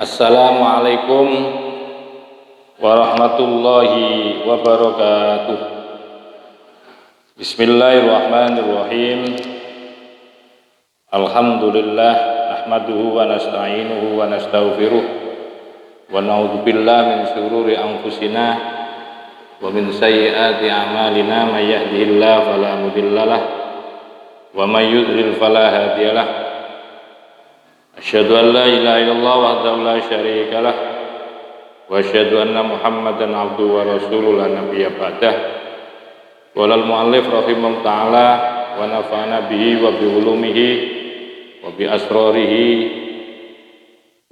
Assalamualaikum warahmatullahi wabarakatuh. Bismillahirrahmanirrahim. Alhamdulillah nahmaduhu wa nasta'inuhu wa nastaghfiruh wa na'udzu billahi min syururi anfusina wa min sayyiati a'malina may yahdihillahu fala mudhillalah wa may yudlil fala hadiyalah. Asyhadu an la ilaha illallah wahdahu la syarika lah wa asyhadu anna Muhammadan abduhu wa rasuluhu la nabiyya ba'dah. Qala al-muallif rahimahullah ta'ala wa nafa'ana bihi wa bi ulumihi wa bi asrarihi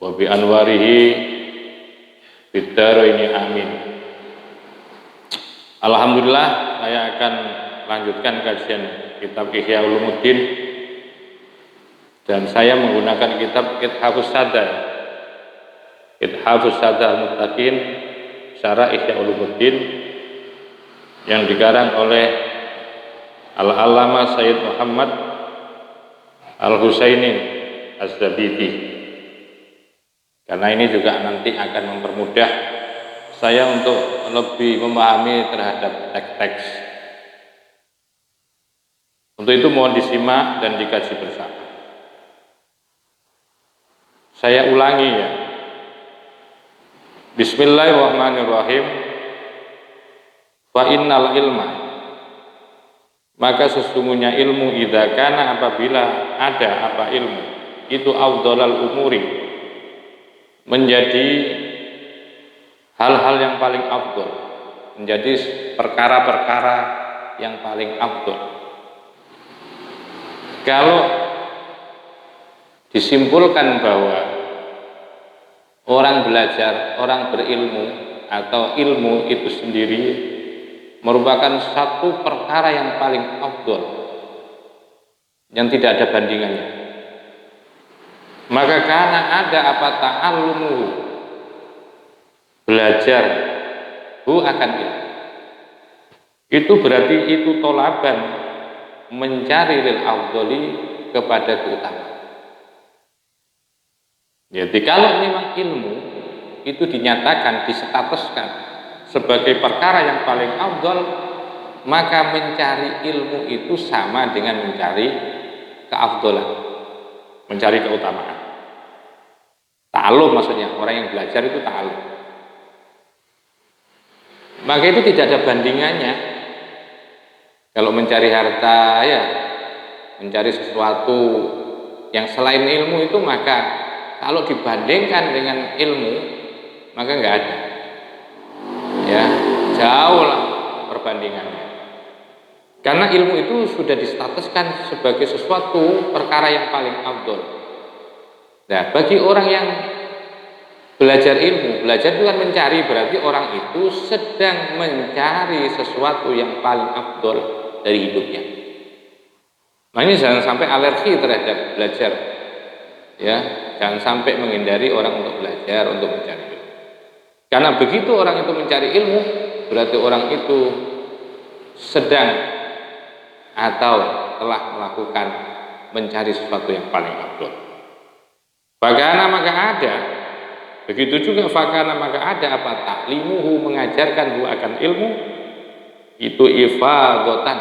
wa bi anwarihi fid dharaini amin. Alhamdulillah, saya akan lanjutkan kajian kitab Ihya Ulumuddin. Dan saya menggunakan kitab Ithafus Sadar Al-Muttaqin Syarah Ihya Ulumuddin yang dikarang oleh Al-Allamah Sayyid Muhammad Al-Husaini Az-Zabidi. Karena ini juga nanti akan mempermudah saya untuk lebih memahami terhadap teks-teks. Untuk itu mohon disimak dan dikaji bersama. Saya ulangi ya. Bismillahirrahmanirrahim. Fa innal ilma, maka sesungguhnya ilmu idza kana apabila ada apa ilmu itu afdhalal umuri, menjadi hal-hal yang paling afdhal, menjadi perkara-perkara yang paling afdhal. Kalau disimpulkan bahwa orang belajar, orang berilmu atau ilmu itu sendiri merupakan satu perkara yang paling afdhal, yang tidak ada bandingannya, maka karena ada apa ta'allumuhu, belajar akan ilmu, itu berarti itu tolaban, mencari lil afdhali, kepada keutamaan. Jadi kalau memang ilmu itu dinyatakan, distatuskan sebagai perkara yang paling afdhal, maka mencari ilmu itu sama dengan mencari keafdhalan, mencari keutamaan. Ta'allum maksudnya, orang yang belajar itu ta'allum. Maka itu tidak ada bandingannya. Kalau mencari harta ya, mencari sesuatu yang selain ilmu itu, maka kalau dibandingkan dengan ilmu, maka enggak ada. Ya, jauh lah perbandingannya. Karena ilmu itu sudah distatuskan sebagai sesuatu perkara yang paling afdhal. Nah, bagi orang yang belajar ilmu, belajar itu kan mencari, berarti orang itu sedang mencari sesuatu yang paling afdhal dari hidupnya. Makanya jangan sampai alergi terhadap belajar. Ya, jangan sampai menghindari orang untuk belajar, untuk mencari ilmu. Karena begitu orang itu mencari ilmu, berarti orang itu sedang atau telah melakukan mencari sesuatu yang paling afdhal. Fakana maka ada, begitu juga fakana maka ada apa ta'limuhu, mengajarkan akan ilmu itu ifadatan.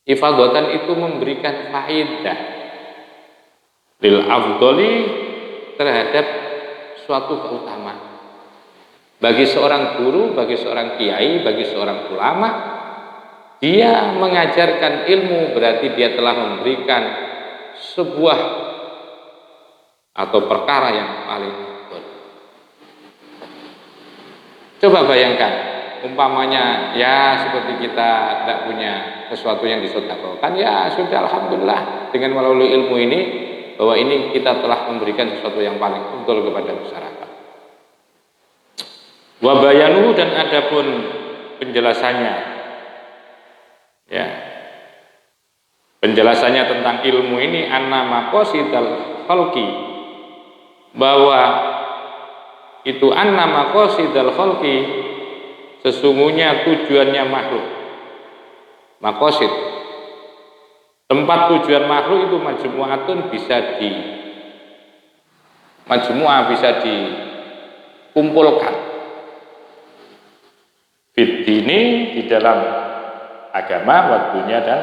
Ifadatan itu memberikan faedah lil afdhali, terhadap suatu keutamaan. Bagi seorang guru, bagi seorang kiai, bagi seorang ulama, dia mengajarkan ilmu berarti dia telah memberikan sebuah atau perkara yang paling afdhal. Coba bayangkan, umpamanya ya seperti kita tidak punya sesuatu yang disedekahkan, ya sudah alhamdulillah dengan melalui ilmu ini, bahwa ini kita telah memberikan sesuatu yang paling afdhal kepada masyarakat. Wa bayanuhu, dan adapun penjelasannya, ya, penjelasannya tentang ilmu ini, anna maqasidal khalqi, bahwa itu anna maqasidal khalqi, sesungguhnya tujuannya makhluk. Maqasid, tempat tujuan makhluk itu majmu'atun, bisa majmu'ah bisa dikumpulkan fid dini di dalam agama wa dunya dan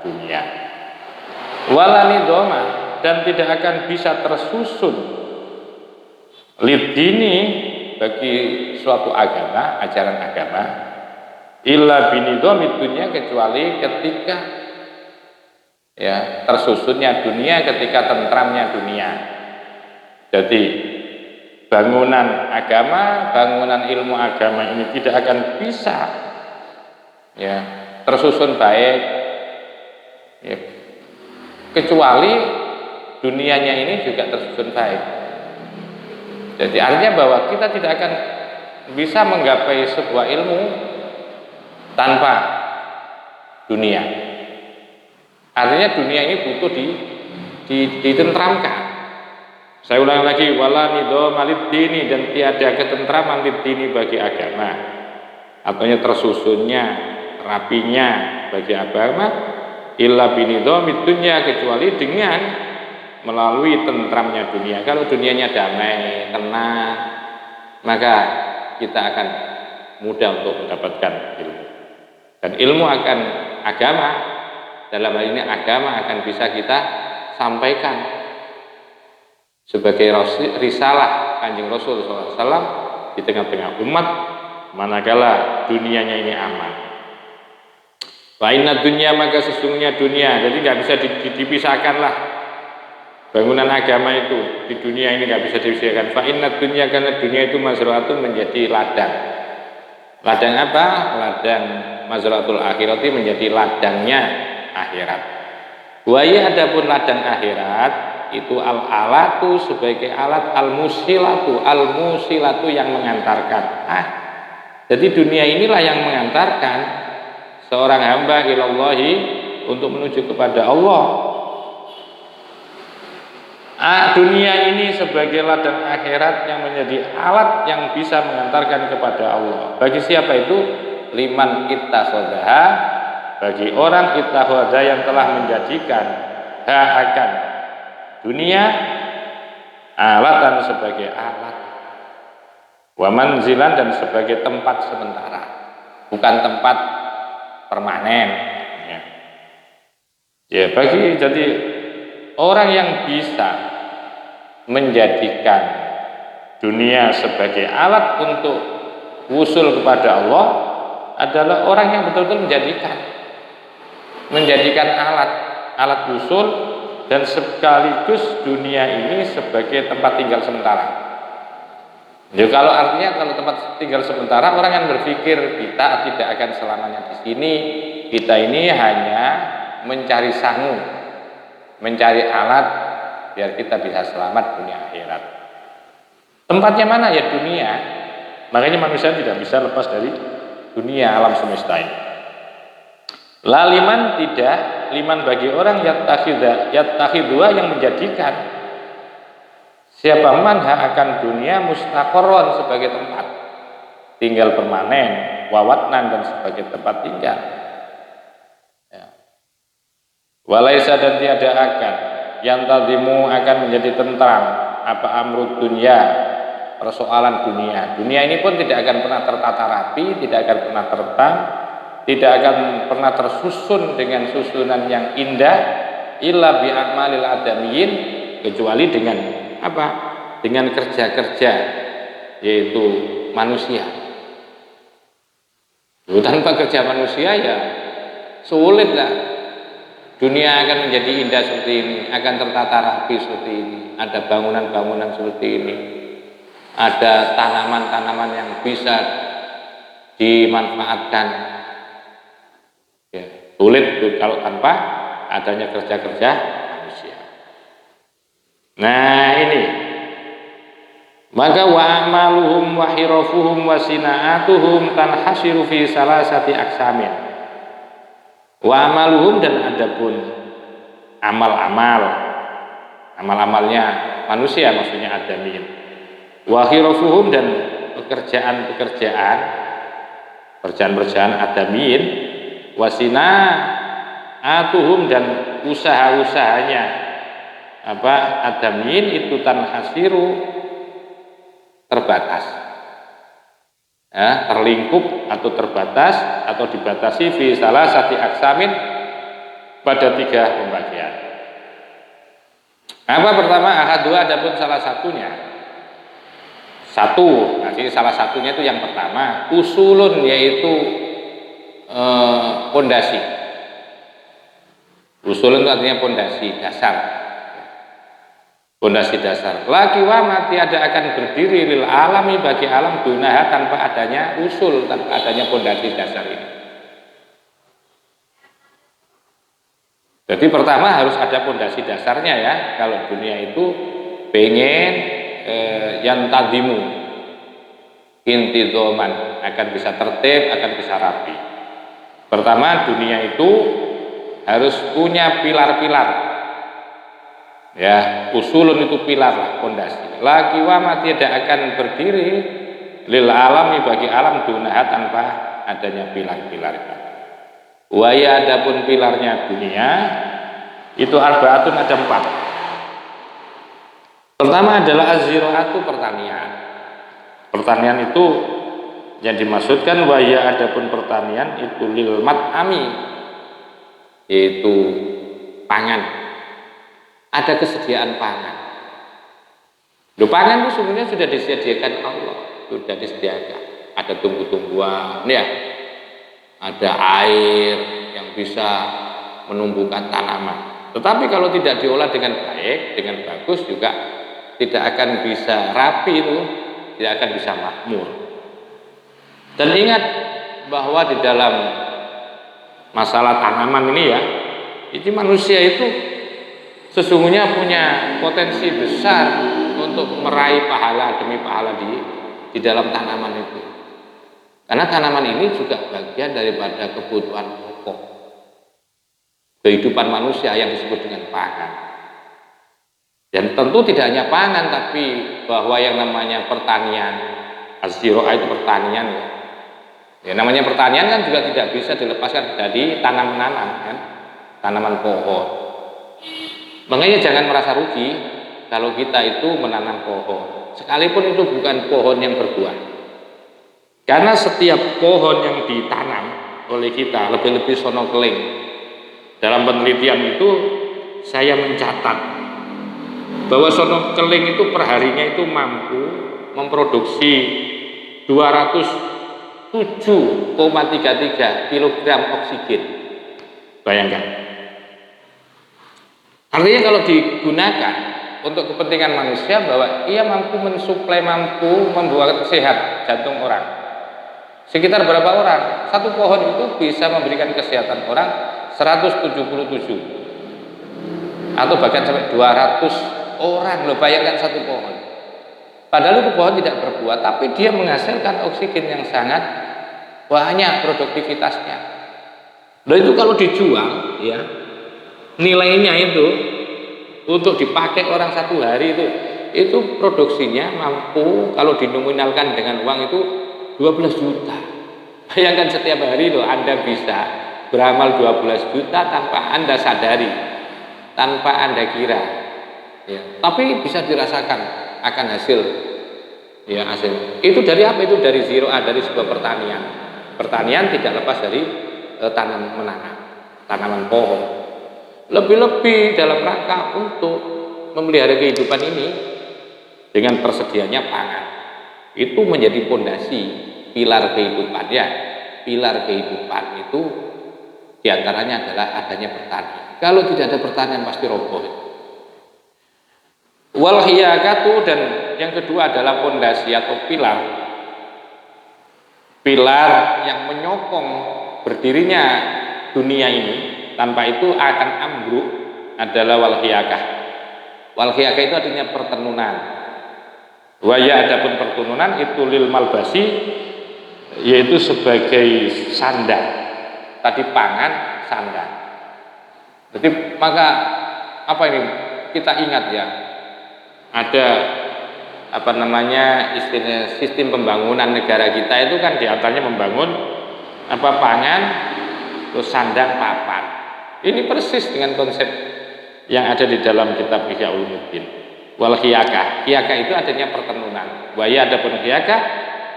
dunia. Wala nidoma, dan tidak akan bisa tersusun lid dini bagi suatu agama, ajaran agama, illa binidhamid dunya, kecuali ketika ya tersusunnya dunia, ketika tentramnya dunia. Jadi bangunan agama, bangunan ilmu agama ini tidak akan bisa ya tersusun baik ya, kecuali dunianya ini juga tersusun baik. Jadi artinya bahwa kita tidak akan bisa menggapai sebuah ilmu tanpa dunia. Artinya dunia ini butuh ditentramkan. Saya ulang lagi, wala nidhama lid-dini, dan tiada ketentraman lid-dini bagi agama. Artinya tersusunnya, rapinya bagi agama, illa binidhamid dunya, kecuali dengan melalui tentramnya dunia. Kalau dunianya damai, tenang, maka kita akan mudah untuk mendapatkan ilmu. Dan ilmu akan agama, dalam hal ini agama akan bisa kita sampaikan sebagai risalah Kanjeng Rasul SAW di tengah-tengah umat, manakala dunianya ini aman. Wa inna dunya, maka sesungguhnya dunia, jadi nggak bisa dipisahkanlah bangunan agama itu di dunia ini nggak bisa dipisahkan. Fa inna dunya, karena dunia itu mazra'atun, menjadi ladang. Ladang apa? Ladang mazra'atul akhirati, menjadi ladangnya akhirat. Wa ya, adapun ladang akhirat itu al-alatu, sebagai alat, al-musilatu yang mengantarkan. Jadi dunia inilah yang mengantarkan seorang hamba ilallahi, untuk menuju kepada Allah. Dunia ini sebagai ladang akhirat yang menjadi alat yang bisa mengantarkan kepada Allah. Bagi siapa itu? Liman ittakhadha, bagi orang ittakhadha yang telah menjadikan akan dunia alatan, sebagai alat, wa manzilan, dan sebagai tempat sementara, bukan tempat permanen ya. Jadi orang yang bisa menjadikan dunia sebagai alat untuk wusul kepada Allah adalah orang yang betul-betul menjadikan alat wusul, dan sekaligus dunia ini sebagai tempat tinggal sementara. Ya, kalau artinya kalau tempat tinggal sementara, orang yang berpikir kita tidak akan selamanya di sini, kita ini hanya mencari sangu, mencari alat biar kita bisa selamat dunia akhirat. Tempatnya mana? Ya dunia. Makanya manusia tidak bisa lepas dari dunia, alam semesta ini. Laliman, tidak, liman bagi orang yattakhidha yang menjadikan siapa manha akan dunia mustaqarron, sebagai tempat tinggal permanen, wawatnan, dan sebagai tempat tinggal ya. Walaisa, dan tiada akan yang tadimu akan menjadi tentram apa amrud dunia, persoalan dunia ini pun tidak akan pernah tertata rapi, tidak akan pernah terekam, tidak akan pernah tersusun dengan susunan yang indah, illa bi a'malil adamiyin, kecuali dengan apa? Dengan kerja-kerja, yaitu manusia. Tanpa kerja manusia ya sulit lah. Dunia akan menjadi indah seperti ini, akan tertata rapi seperti ini, ada bangunan-bangunan seperti ini, ada tanaman-tanaman yang bisa dimanfaatkan. Ya, sulit kalau tanpa adanya kerja-kerja manusia. Nah ini, maka wa amaluhum wa hirafuhum wa sina'atuhum tanhasiru fi salasati aksamin. Wa amaluhum, dan adapun amal-amalnya manusia, maksudnya adamin. Wa hirafuhum, dan pekerjaan adamin. Wasina atuhum, dan usaha-usahanya Adamin itu tanhasiru terbatas, ya, terlingkup atau terbatas atau dibatasi fi salasati aksamin pada 3 pembagian. Apa pertama? Ahadua, adapun salah satunya. Satu, nah jadi salah satunya itu yang pertama, usulun, yaitu pondasi. Usulun itu artinya pondasi dasar. Pondasi dasar. Laki wama tiada akan berdiri lil alami bagi alam dunaha tanpa adanya usul, tanpa adanya pondasi dasar ini. Jadi pertama harus ada pondasi dasarnya ya. Kalau dunia itu pengen yang tadimu intidoman, akan bisa tertib, akan bisa rapi. Pertama, dunia itu harus punya pilar-pilar. Ya, usulun itu pilar lah, pondasi. Laki wama tidak akan berdiri lil alami bagi alam dunaha tanpa adanya pilar-pilar. Waya, adapun pilarnya dunia itu arbaatun, ada 4. Pertama adalah az-ziraatu, pertanian. Pertanian itu yang dimaksudkan waya, adapun pertanian itu lil mat'ami, yaitu pangan. Ada kesediaan pangan. Pangan itu sebenarnya sudah disediakan Allah, sudah disediakan. Ada tumbuh-tumbuhan, ya, ada air yang bisa menumbuhkan tanaman. Tetapi kalau tidak diolah dengan baik, dengan bagus, juga tidak akan bisa rapi, itu tidak akan bisa makmur. Dan ingat bahwa di dalam masalah tanaman ini ya, ini manusia itu sesungguhnya punya potensi besar untuk meraih pahala demi pahala di dalam tanaman itu. Karena tanaman ini juga bagian daripada kebutuhan pokok kehidupan manusia yang disebut dengan pangan. Dan tentu tidak hanya pangan, tapi bahwa yang namanya pertanian, az-ziraah itu pertanian ya. Ya, namanya pertanian kan juga tidak bisa dilepaskan dari tanam-menanam kan, tanaman pohon. Makanya jangan merasa rugi kalau kita itu menanam pohon, sekalipun itu bukan pohon yang berbuah. Karena setiap pohon yang ditanam oleh kita, lebih-lebih sono keling, dalam penelitian itu saya mencatat bahwa sono keling itu perharinya itu mampu memproduksi 207,33 kg oksigen. Bayangkan. Artinya kalau digunakan untuk kepentingan manusia, bahwa ia mampu mensuplai, mampu membuat sehat jantung orang. Sekitar berapa orang? Satu pohon itu bisa memberikan kesehatan orang 177 atau bahkan sampai 200 orang. Loh, bayangkan satu pohon. Padahal itu pohon tidak berbuah, tapi dia menghasilkan oksigen yang sangat banyak produktivitasnya. Loh, itu kalau dijual ya, nilainya itu untuk dipakai orang satu hari itu produksinya mampu kalau dinominalkan dengan uang itu 12 juta. Bayangkan setiap hari loh Anda bisa beramal 12 juta tanpa Anda sadari, tanpa Anda kira ya. Tapi bisa dirasakan akan hasil ya, hasil. Itu dari apa? Itu dari ziraah, dari sebuah pertanian. Pertanian tidak lepas dari tanam menanam, tanaman pohon. Lebih-lebih dalam rangka untuk memelihara kehidupan ini dengan tersedianya pangan. Itu menjadi pondasi, pilar kehidupan ya. Pilar kehidupan itu diantaranya adalah adanya pertanian. Kalau tidak ada pertanian pasti roboh. Wal hiyakatu, dan yang kedua adalah pondasi atau pilar. Pilar yang menyokong berdirinya dunia ini. Tanpa itu akan ambruk adalah wal hiyakah. Wal hiyakah itu artinya pertenunan. Waya, adapun pertenunan itu lil malbasi, yaitu sebagai sandang. Tadi pangan, sandang. Jadi maka apa ini? Kita ingat ya, ada apa namanya istilah sistem pembangunan negara kita itu kan diantaranya membangun apa pangan, terus sandang, papan. Ini persis dengan konsep yang ada di dalam kitab Ihya Ulumuddin. Wal khiyakah, khiyakah itu adanya pertenunan. Waya adapun khiyakah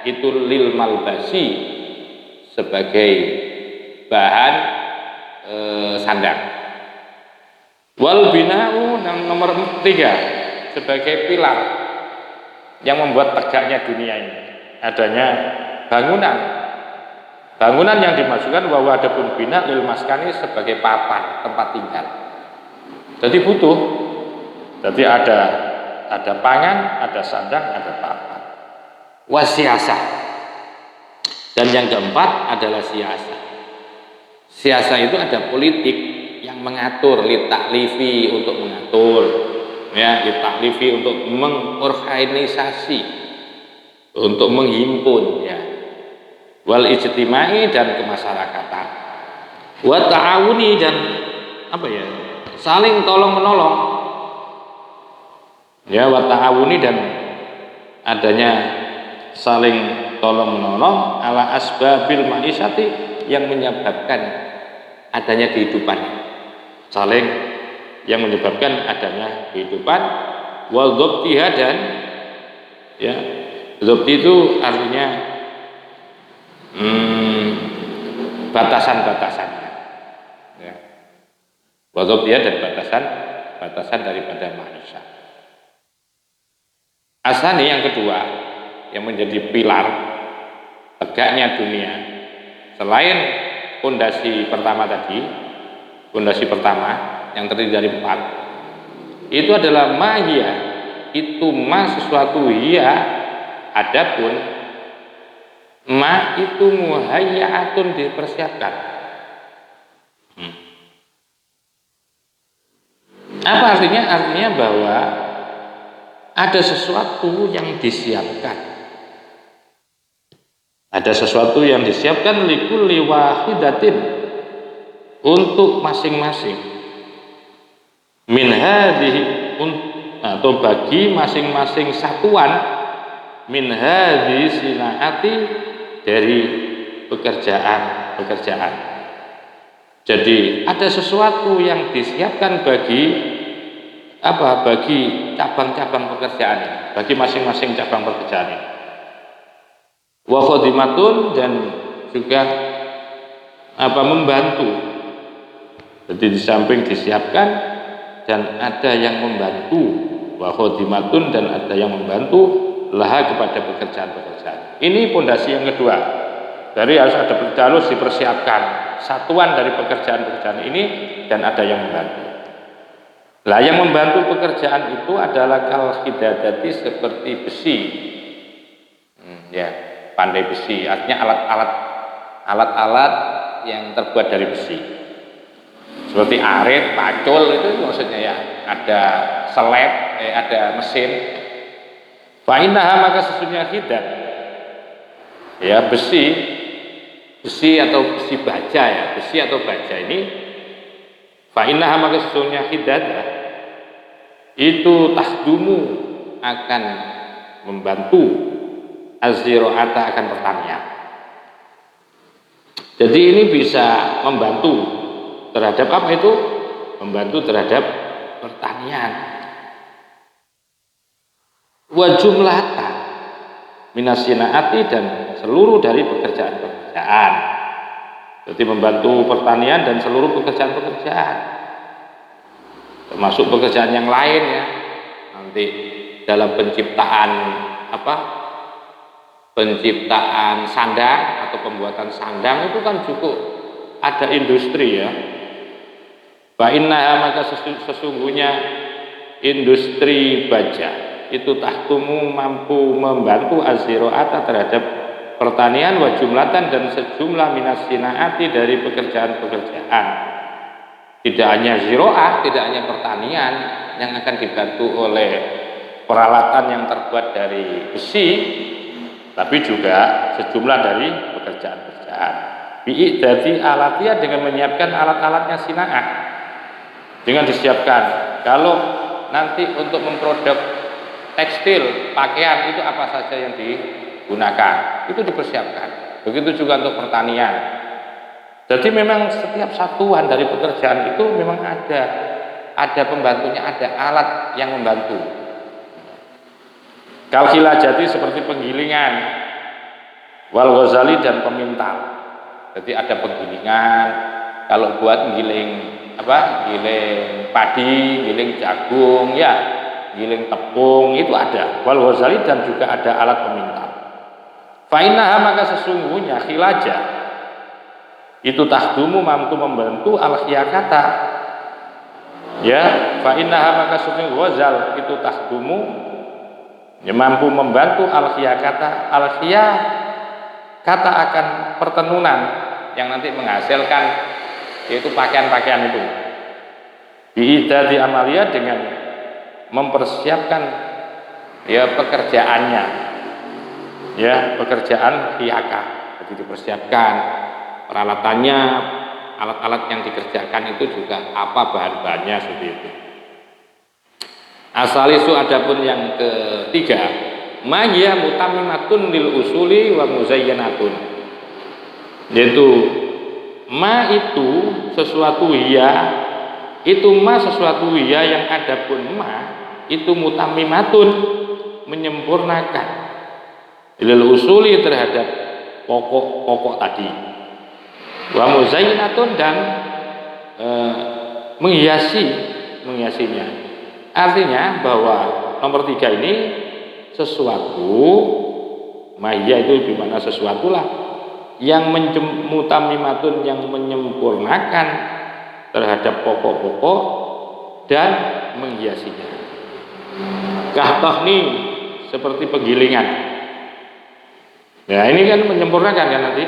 itu lil malbasi sebagai bahan sandang. Wal bina'u yang nomor 3 sebagai pilar yang membuat tegaknya dunia ini adanya bangunan yang dimaksudkan bahwa adapun bina lil maskani sebagai papan tempat tinggal. Jadi butuh, jadi ada pangan, ada sandang, ada papan. Wasiasah. Dan yang keempat adalah siasah. Siasah itu ada politik yang mengatur, litaklifi untuk mengatur, ya, litaklifi untuk mengorganisasi, untuk menghimpun, ya. Wal ijtimai dan kemasyarakatan. Wa ta'awuni dan saling tolong menolong. Ya, wa ta'awuni dan adanya saling tolong menolong ala asbabil ma'isyati yang menyebabkan adanya kehidupan. Saling yang menyebabkan adanya kehidupan. Wa dhabtiha dan ya, dhabti itu artinya batasan-batasannya, ya. Wadhabtiha dan batasan daripada manusia. Asani yang kedua yang menjadi pilar tegaknya dunia selain fondasi pertama tadi, fondasi pertama yang terdiri dari 4, itu adalah mahia, itu sesuatu ya, adapun ma itu muhayyatun dipersiapkan. Apa artinya? Artinya bahwa ada sesuatu yang disiapkan. Ada sesuatu yang disiapkan likulli wahidatin untuk masing-masing. Min hadhihi atau bagi masing-masing satuan min hadhihi sinaati dari pekerjaan. Jadi ada sesuatu yang disiapkan bagi cabang-cabang pekerjaan, bagi masing-masing cabang pekerjaan ini. Wa khadimatun dan juga membantu. Jadi di samping disiapkan dan ada yang membantu. Wa khadimatun dan ada yang membantu laha kepada pekerjaan-pekerjaan. Ini pondasi yang kedua. Dari harus dipersiapkan satuan dari pekerjaan-pekerjaan ini dan ada yang membantu. Lah yang membantu pekerjaan itu adalah kal khidadati seperti besi. Ya, pandai besi. Artinya alat-alat yang terbuat dari besi. Seperti arit, pacul itu maksudnya ya. Ada seleb, ada mesin. Fa'innaha maka sesungguhnya hidat, ya besi atau besi baja, ya besi atau baja ini, fa'innaha maka sesungguhnya hidat itu tahdumu akan membantu az-zira'ata akan pertanian. Jadi ini bisa membantu terhadap apa itu? Membantu terhadap pertanian. Wa jumlatan minasinaati dan seluruh dari pekerjaan-pekerjaan. Jadi membantu pertanian dan seluruh pekerjaan-pekerjaan. Termasuk pekerjaan yang lain ya. Nanti dalam penciptaan penciptaan sandang atau pembuatan sandang itu kan cukup ada industri ya. Fa innaha maka sesungguhnya industri baja itu tahtumu mampu membantu az-zira'ata terhadap pertanian wa jumlatan dan sejumlah minas sinaati dari pekerjaan-pekerjaan. Tidak hanya zira'ah, tidak hanya pertanian yang akan dibantu oleh peralatan yang terbuat dari besi, tapi juga sejumlah dari pekerjaan-pekerjaan. Bi'idati alatiyah dengan menyiapkan alat-alatnya sina'ah. Dengan disiapkan kalau nanti untuk memproduk tekstil, pakaian itu apa saja yang digunakan, itu dipersiapkan. Begitu juga untuk pertanian. Jadi memang setiap satuan dari pekerjaan itu memang ada ada pembantunya, ada alat yang membantu. Kalkilajati seperti penggilingan, wal ghazali dan pemintal. Jadi ada penggilingan, kalau buat giling giling padi, giling jagung, ya, giling tepung itu ada. Wal ghazali dan juga ada alat pemintal. Fa'innaha maka sesungguhnya khilajah itu tahdumu mampu membantu al-khiyakata. Ya, fa'innaha maka sesungguhnya ghazal itu tahdumu ya, mampu membantu al-khiyakata. Al-khiyakata akan pertenunan yang nanti menghasilkan yaitu pakaian-pakaian itu. Bi'idadi amaliyah dengan mempersiapkan Ya pekerjaannya, ya pekerjaan khiyakah. jadi dipersiapkan peralatannya, alat-alat yang dikerjakan itu juga apa bahan-bahannya seperti itu. Asalisu adapun yang ketiga, ma hiya mutammimatun lil usuli wa muzayyanatun. Yaitu ma itu sesuatu sesuatu yang adapun ma itu mutammimatun menyempurnakan lil usuli terhadap pokok-pokok tadi. Wa muzayyinatun dan menghiasinya. Artinya bahwa nomor 3 ini sesuatu maya itu di mana sesuatulah yang mutammimatun yang menyempurnakan terhadap pokok-pokok dan menghiasinya. Kahtahni seperti penggilingan. Nah ini kan menyempurnakan kan nanti.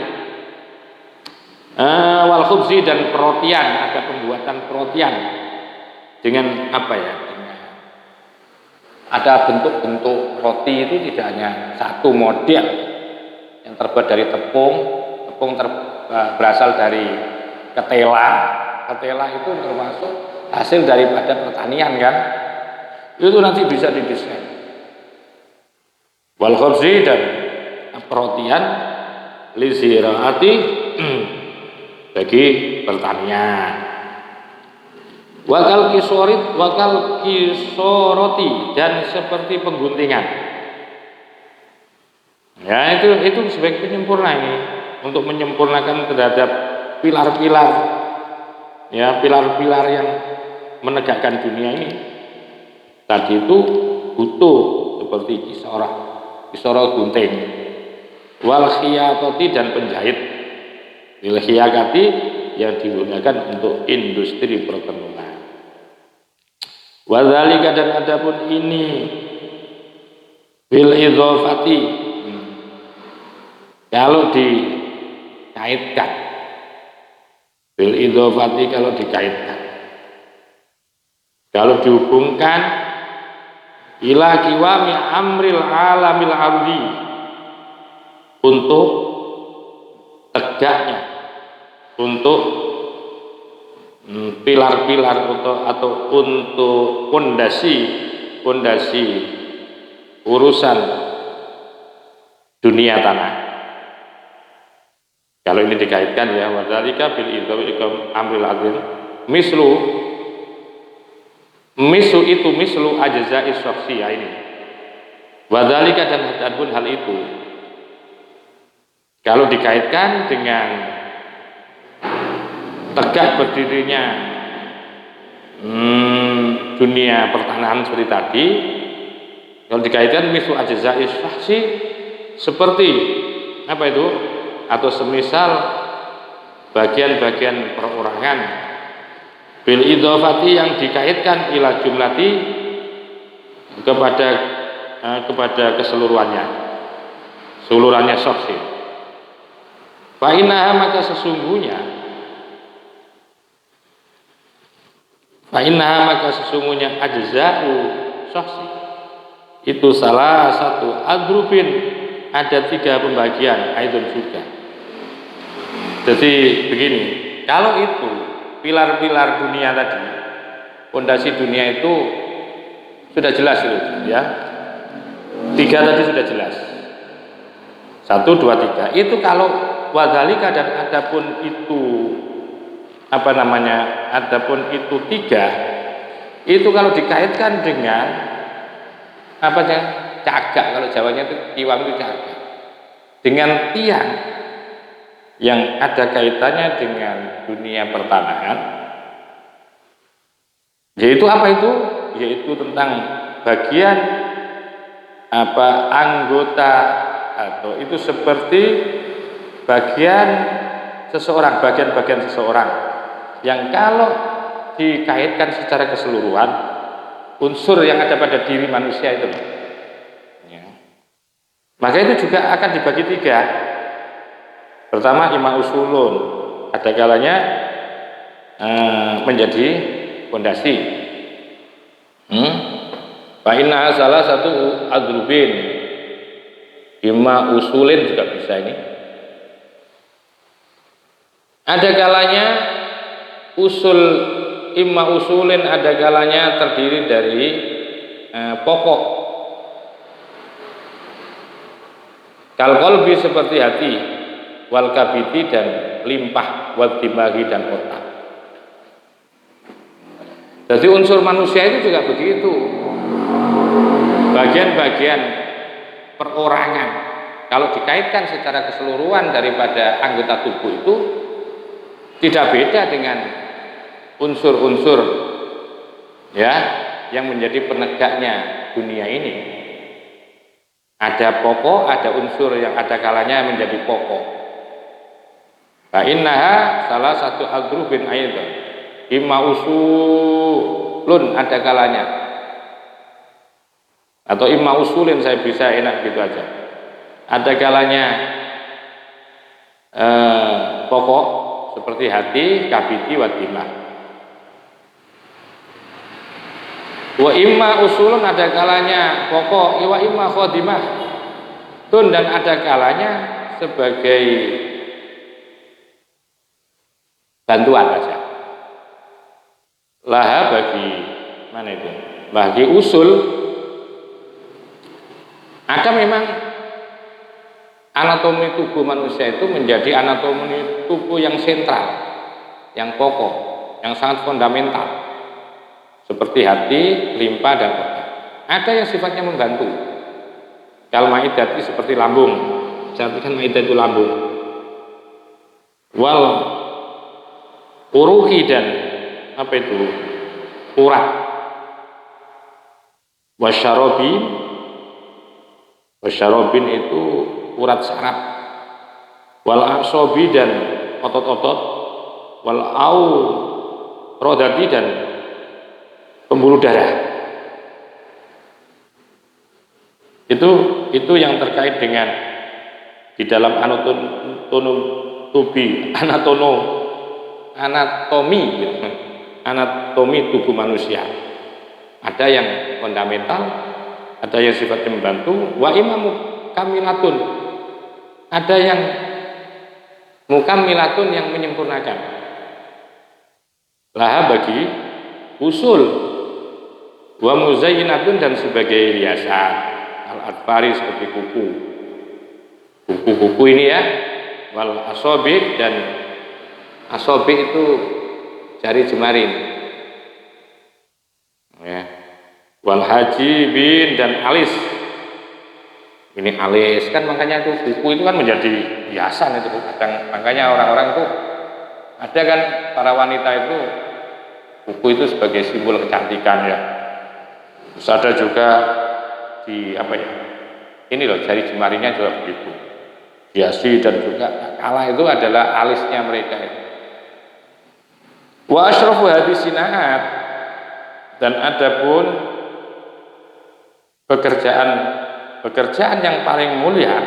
Wal khubzi dan perotian, ada pembuatan perotian dengan apa ya? Ada bentuk-bentuk roti itu tidak hanya satu model yang terbuat dari tepung berasal dari ketela itu termasuk hasil daripada pertanian kan, itu nanti bisa didesain. Wal khubzi dan perotian li ziraati bagi pertanian. Wakal kisoroti dan seperti pengguntingan. Ya itu sebagai penyempurna ini untuk menyempurnakan terhadap pilar-pilar, ya pilar-pilar yang menegakkan dunia ini. Tadi itu butuh seperti kisorah gunting, wal khiyatoti dan penjahit, bil khiyakati yang digunakan untuk industri pertemuan. Wadzalika dan adapun ini bil idzafati kalau dikaitkan, bil idzafati kalau dikaitkan, kalau dihubungkan ila kiwami amril alamil ardi untuk tegaknya, untuk pilar-pilar atau untuk pondasi urusan dunia tanah. Kalau ini dikaitkan ya wadzalika bil idham amril azim mislu itu mislu ajza'i syakhsiyah ini. Wadzalika dan hadapun hal itu kalau dikaitkan dengan tegak berdirinya dunia pertanahan seperti tadi, kalau dikaitkan mislu ajza'i syakhsi seperti apa itu, atau semisal bagian-bagian perorangan bil idhofati yang dikaitkan ila jumlati kepada keseluruhannya syakhsi. Fa innaha maka sesungguhnya ajza'u syakhsi itu salah satu adrubin, ada 3 pembagian aidun juga. Jadi begini, kalau itu pilar-pilar dunia tadi, fondasi dunia itu sudah jelas itu ya. 3 tadi sudah jelas. 1, 2, 3. Itu kalau wadzalika dan adapun itu adapun itu 3 itu kalau dikaitkan dengan apa aja cagak, kalau Jawanya itu iwam itu cagak, dengan tiang yang ada kaitannya dengan dunia pertanahan, yaitu apa itu? Yaitu tentang bagian apa anggota, atau itu seperti bagian seseorang, bagian-bagian seseorang yang kalau dikaitkan secara keseluruhan unsur yang ada pada diri manusia itu ya. Maka itu juga akan dibagi tiga. Pertama ima usulun, ada kalanya menjadi fondasi. Fa inna salah satu adrubin, ima usulin juga bisa ini. Ada kalanya usul imma usulin, ada kalanya terdiri dari pokok. Kal qalbi seperti hati, wal kabiti dan limpah, wal dimagi dan otak. Jadi unsur manusia itu juga begitu. Bagian-bagian perorangan kalau dikaitkan secara keseluruhan daripada anggota tubuh itu tidak beda dengan unsur-unsur ya yang menjadi penegaknya dunia ini. Ada pokok, ada unsur yang ada kalanya menjadi pokok. Fa innaha salah satu agrubin aidan. Imma usulun, ada kalanya. Atau imma usulin, saya bisa enak gitu aja. Ada kalanya pokok seperti hati, kabiti, wadimah. Wa imma usulun, ada kalanya pokok, wa imma khodimah tun, dan ada kalanya sebagai bantuan saja. Laha bagi mana itu? Bagi usul ada memang anatomi tubuh manusia itu menjadi anatomi tubuh yang sentral, yang pokok, yang sangat fundamental, seperti hati, limpa, dan otak. Ada yang sifatnya membantu. Kal maidati seperti lambung. Saya kan maidah itu lambung. Wal uruhi dan apa itu? Urat. Wasyarobin itu urat saraf. Wal asobi dan otot-otot. Wal au rodati dan pembuluh darah. Itu yang terkait dengan di dalam anatomi tubuh manusia. Ada yang fundamental, ada yang sifatnya membantu. Wa imamu kamilatun, ada yang mukamilatun, yang menyempurnakan. Laha bagi usul, wa muzayyinatun, dan sebagai hiasan. Al-adfari seperti kuku ini ya. Wal asobi, dan asobi itu jari jemarin ya. Wal hajibin, dan alis. Ini alis kan, makanya itu kuku itu kan menjadi hiasan itu kadang. Makanya orang-orang itu ada kan, para wanita itu kuku itu sebagai simbol kecantikan ya. Terus ada juga di apa ya, ini loh jari jemarinya juga begitu hiasi, dan juga kala itu adalah alisnya mereka itu. Wa asyrafu hadis sinaat, dan adapun pekerjaan yang paling mulia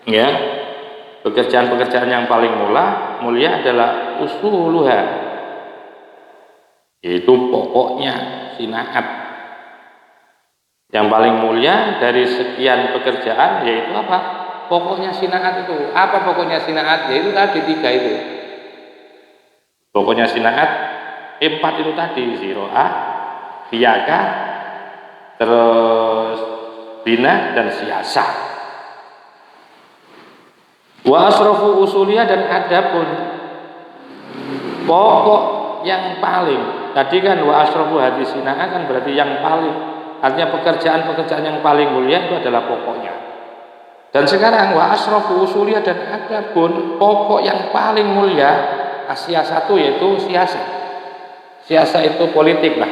ya, pekerjaan yang paling mulia adalah usuluha, yaitu pokoknya sinaat. Yang paling mulia dari sekian pekerjaan yaitu apa? Pokoknya sinaat itu. Apa pokoknya sinaat? Yaitu tadi tiga itu. Pokoknya sinaat 4 itu tadi, ziro'ah, hiyaka, terus bina, dan siasah. Wa asrafu usuliyah, dan adapun pokok yang paling tadi kan wa asrofu hadis sinaa kan berarti yang paling, artinya pekerjaan-pekerjaan yang paling mulia itu adalah pokoknya. Dan sekarang wa asrofu usuliyah, dan ada pun pokok yang paling mulia Asia satu yaitu siasa. Siasa itu politik lah.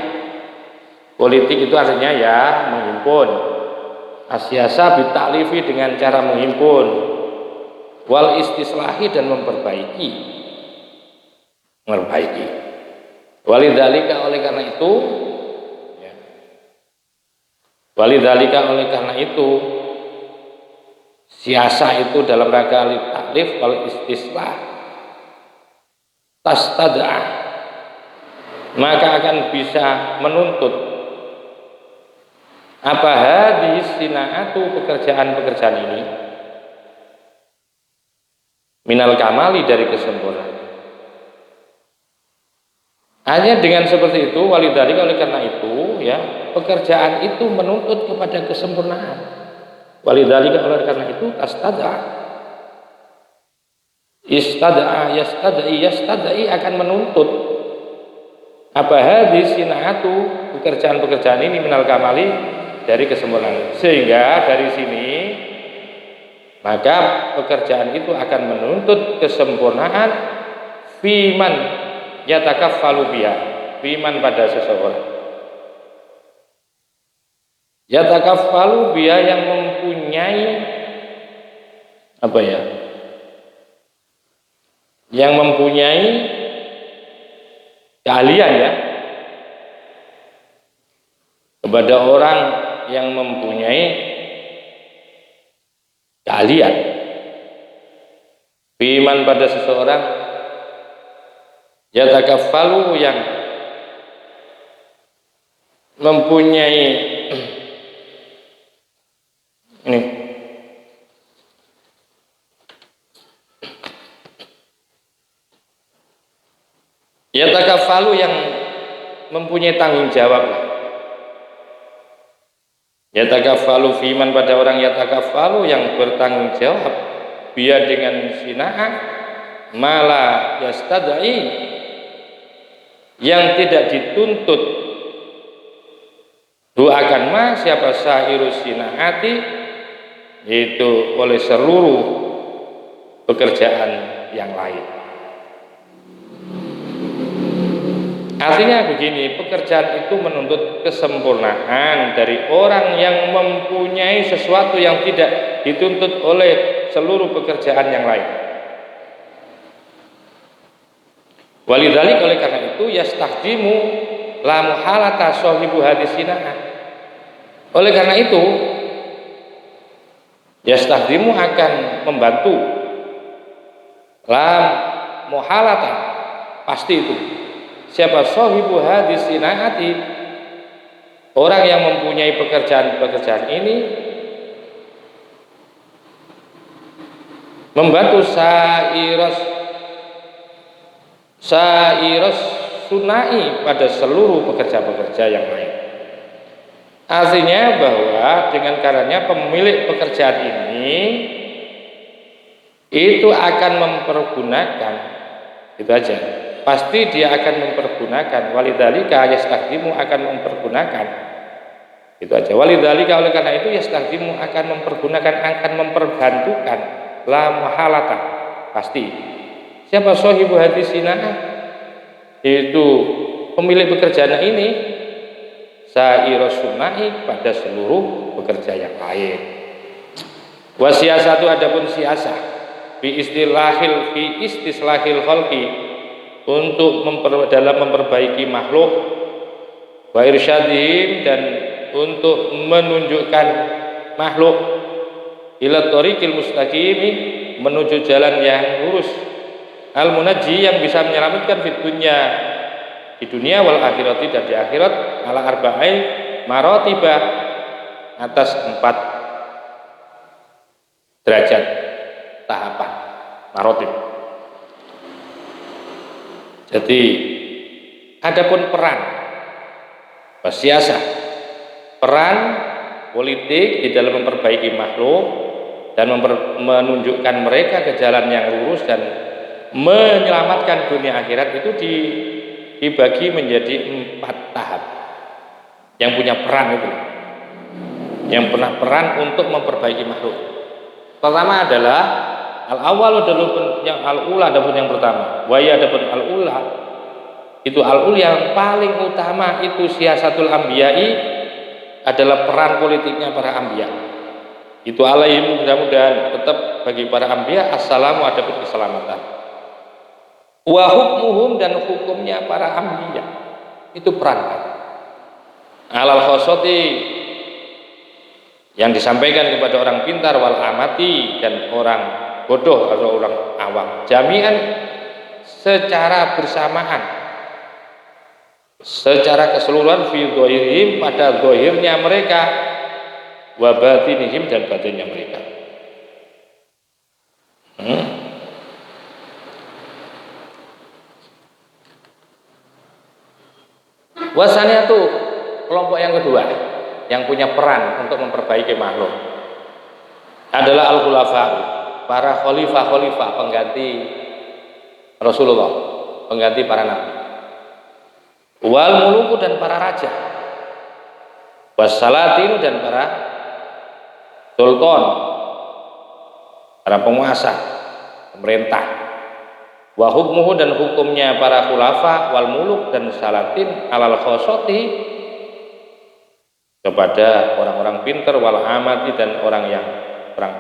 Politik itu artinya ya menghimpun. Asyasa bitaklifi dengan cara menghimpun. Wal istislahi dan memperbaiki. Walidzalika oleh karena itu ya. Walidzalika oleh karena itu siasa itu dalam rangka taklif wal istislah tastada'ah, maka akan bisa menuntut apa hadis sinaatu pekerjaan-pekerjaan ini minal kamali dari kesempurnaan. Hanya dengan seperti itu, walidzalika oleh karena itu ya, pekerjaan itu menuntut kepada kesempurnaan. Walidzalika oleh karena itu yastadai akan menuntut apa hadis sinaatu pekerjaan-pekerjaan ini minal kamali dari kesempurnaan. Sehingga dari sini maka pekerjaan itu akan menuntut kesempurnaan fiman yatakaffalu biha, fiman pada seseorang yatakaffalu biha, yang mempunyai apa ya, yang mempunyai keahlian ya, kepada orang yang mempunyai keahlian, fiman pada seseorang yatakaffalu yang mempunyai ini yatakaffalu yang mempunyai tanggung jawab. Yatakaffalu fiman pada orang yatakaffalu yang bertanggung jawab biya dengan sina'ah mala yastadai, yang tidak dituntut akan ma siapa sairus sina'ati, yaitu oleh seluruh pekerjaan yang lain. Artinya begini, pekerjaan itu menuntut kesempurnaan dari orang yang mempunyai sesuatu yang tidak dituntut oleh seluruh pekerjaan yang lain. Walidzalik oleh karena itu yastakhdimu la muhalata sahibu hadis sina'ah. Oleh karena itu yastakhdimu akan membantu la muhalata, pasti itu siapa sahibu hadis sina'ati, orang yang mempunyai pekerjaan-pekerjaan ini, membantu sairas sunai pada seluruh pekerja-pekerja yang lain. Artinya bahwa dengan karenanya pemilik pekerjaan ini itu akan mempergunakan, itu aja, pasti dia akan mempergunakan. Walidzalika yastakhdimu akan mempergunakan, itu aja. Walidzalika oleh karena itu yastakhdimu akan mempergunakan, akan memperbantukan la muhalata, pasti siapa sahibu hadis sina'ah, itu pemilik pekerjaan ini sairas sunai pada seluruh pekerja yang lain. Wasiasatu adapun siasah fi istislahil khalqi, untuk dalam memperbaiki makhluk, wa irsyadihim, dan untuk menunjukkan makhluk ila thariqil mustaqimi, menuju jalan yang lurus, al munajji, yang bisa menyelamatkan di dunia wal akhirati, dan di akhirat, ala arba'ai maratiba, atas 4 derajat tahapan marotib. Jadi adapun peran wasiasa, peran politik di dalam memperbaiki makhluk dan menunjukkan mereka ke jalan yang lurus dan menyelamatkan dunia akhirat, itu dibagi menjadi 4 tahap yang punya peran itu, yang pernah peran untuk memperbaiki makhluk. Pertama adalah al-awwal adapun yang al-ula adapun yang pertama, wa ya adapun al-ula itu al-ul yang paling utama itu siasatul anbiya'i adalah peran politiknya para anbiya. Itu alaihim mudah-mudahan tetap bagi para anbiya assalamu adapun keselamatan. Wa hukmuhum dan hukumnya para anbiya itu peran alal khosoti yang disampaikan kepada orang pintar wal amati dan orang bodoh atau orang awam jami'an secara bersamaan, secara keseluruhan fi dhahirihim pada zahirnya mereka wa batinihim dan batinnya mereka. Wasanya itu kelompok yang kedua yang punya peran untuk memperbaiki makhluk adalah al-khulafa, para khalifah pengganti Rasulullah, pengganti para nabi. Wal muluku dan para raja, wassalatin dan para sultan, para penguasa, pemerintah. Wa hukmuhu dan hukumnya para khulafa wal muluk dan salatin alal khosoti kepada orang-orang pintar wal amati dan orang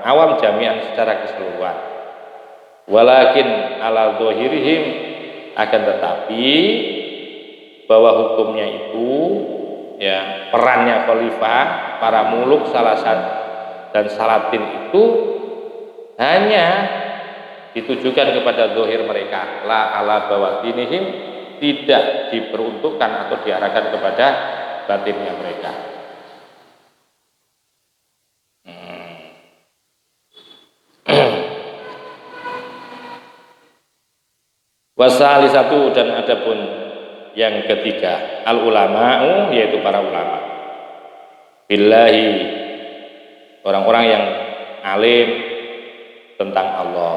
awam jami'an secara keseluruhan. Walakin ala dhahirihim akan tetapi bahwa hukumnya itu ya perannya khalifah, para muluk, salasan dan salatin itu hanya ditujukan kepada zahir mereka, la ala bawatinihim, tidak diperuntukkan atau diarahkan kepada batinnya mereka. Wasalisatu dan adapun yang ketiga al ulama'u yaitu para ulama billahi, orang-orang yang alim tentang Allah,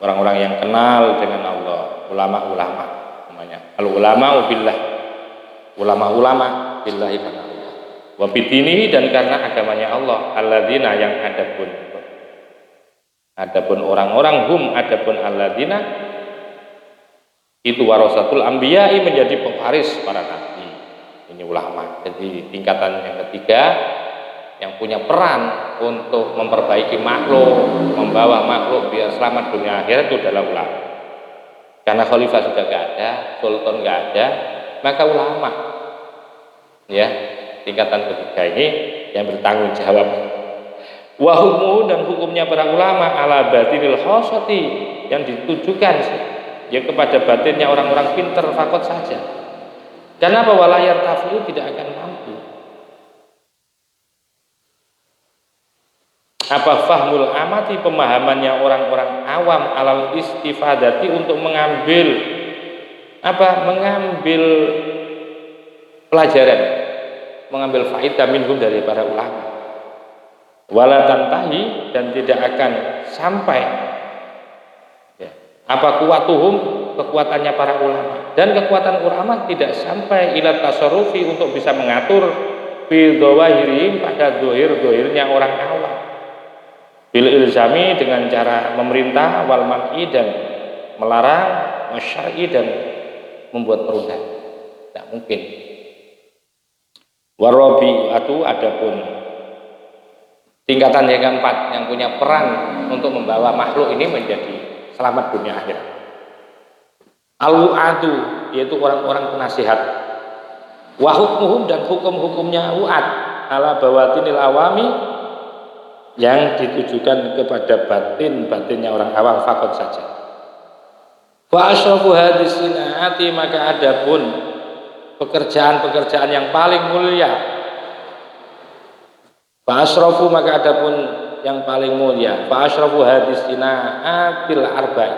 orang-orang yang kenal dengan Allah, ulama-ulama namanya al ulama'u billah, ulama-ulama billahi karena Allah, wa bidinihi dan karena agamanya Allah, alladzina yang adapun orang-orang hum adapun alladzina itu warasatul anbiya'i menjadi pewaris para nabi. Ini ulama. Jadi tingkatan yang ketiga yang punya peran untuk memperbaiki makhluk, membawa makhluk biar selamat dunia akhirat itu adalah ulama. Karena khalifah sudah enggak ada, sultan enggak ada, maka ulama. Ya, tingkatan ketiga ini yang bertanggung jawab. Wa hukmuhu dan hukumnya para ulama ala batinil khosati yang ditujukan ya kepada batinnya orang-orang pintar fakot saja. Kenapa walayar tafiu tidak akan mampu? Apa fahmul amati pemahamannya orang-orang awam alal istifadati untuk mengambil pelajaran, mengambil faedah minhum dari para ulama. Wala tantahi dan tidak akan sampai apa kuatuhum kekuatannya para ulama, dan kekuatan ulama tidak sampai ila tasarrufi untuk bisa mengatur fi dhawahirihim pada dohir-dohirnya orang awam bil ilzami dengan cara memerintah wal man'i dan melarang wasyar'i dan membuat perundang, tidak mungkin. Warabi'atu adapun tingkatan yang keempat yang punya peran untuk membawa makhluk ini menjadi selamat dunia akhirat. Al-wu'adu yaitu orang-orang penasihat. Wa hukmuhum dan hukum-hukumnya wu'ad ala bawatinil awami yang ditujukan kepada batin-batinnya orang awam fakot saja. Wa asyrafu hadis sinati maka adapun pekerjaan-pekerjaan yang paling mulia. Fa asyrafu maka adapun yang paling mulia, fa asyrafu hadisina atil arba'i,